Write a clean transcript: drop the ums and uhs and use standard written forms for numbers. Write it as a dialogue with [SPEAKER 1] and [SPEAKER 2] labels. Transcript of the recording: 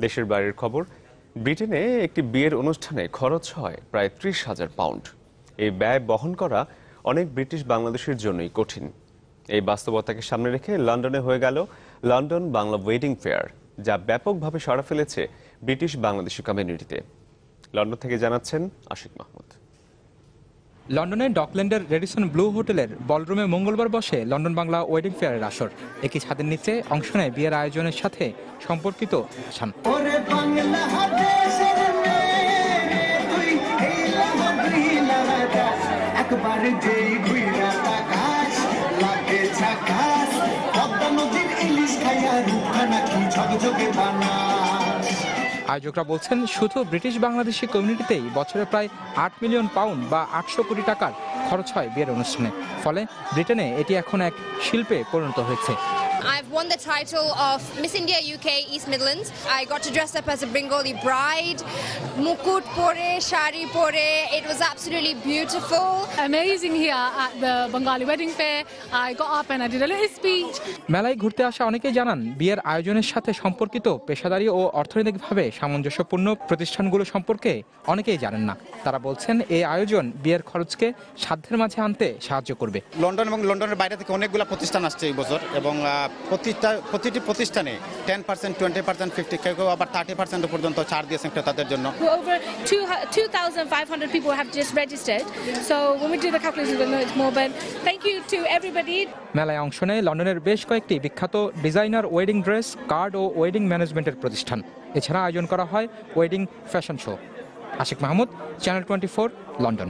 [SPEAKER 1] দেশের বাইরের খবর, ব্রিটেনে একটি বিয়ের অনুষ্ঠানে খরচ হয় প্রায় ৩০,০০০ পাউন্ড। এই ব্যয় বহন করা অনেক ব্রিটিশ বাংলাদেশের জন্যই কঠিন। এই বাস্তবতাকে সামনে রেখে লন্ডনে হয়ে গেল লন্ডন বাংলা ওয়েডিং ফেয়ার, যা ব্যাপকভাবে সাড়া ফেলেছে ব্রিটিশ বাংলাদেশি কমিউনিটিতে। লন্ডন থেকে জানাচ্ছেন আশিক মাহমুদ।
[SPEAKER 2] লন্ডনের ডকল্যান্ডের রেডিসন ব্লু হোটেলের বলরুমে মঙ্গলবার বসে লন্ডন বাংলা ওয়েডিং ফেয়ারের আসর। একই ছাদের নিচে অংশ নেয় বিয়ের আয়োজনের সাথে সম্পর্কিত স্থান। আয়োজকরা বলছেন, শুধু ব্রিটিশ বাংলাদেশি কমিউনিটিতেই বছরে প্রায় ৮ মিলিয়ন পাউন্ড বা ৮০০ কোটি টাকার খরচ হয় বিয়ের অনুষ্ঠানে। ফলে ব্রিটেনে এটি এখন এক শিল্পে পরিণত হয়েছে।
[SPEAKER 3] I've won the title of Miss India UK East Midlands. I got to dress up as a Bengali bride. Mukut pore, shari pore. It was absolutely beautiful.
[SPEAKER 4] Amazing here at the Bengali wedding fair. I got up and I did a little speech.
[SPEAKER 2] মেলায় ঘুরতে আসা অনেকেই জানান, বিয়ের আয়োজনের সাথে সম্পর্কিত পেশাদারি ও অর্থনৈতিকভাবে সামঞ্জস্যপূর্ণ প্রতিষ্ঠানগুলো সম্পর্কে অনেকেই জানেন না। তারা বলছেন, এই আয়োজন বিয়ের খরচকে সাধ্যের মাঝে আনতে সাহায্য করবে।
[SPEAKER 5] লন্ডন এবং লন্ডনের বাইরে থেকে অনেকগুলো প্রতিষ্ঠান আসছে এই বছর, এবং প্রতিটি প্রতিষ্ঠানে 10%, 20%, 50, কেউ আবার 30% পর্যন্ত ছাড় দিয়েছেন ক্রেতাদের জন্য।
[SPEAKER 6] Over 2,500 people have just registered. So when we do the calculations, we know it's more. But thank you to everybody.
[SPEAKER 2] মেলায় অংশ নেয় লন্ডনের বেশ কয়েকটি বিখ্যাত ডিজাইনার ওয়েডিং ড্রেস, কার্ড ও ওয়েডিং ম্যানেজমেন্টের প্রতিষ্ঠান। এছাড়া আয়োজন করা হয় wedding fashion show. Ashiq Mahmud, channel 24, London.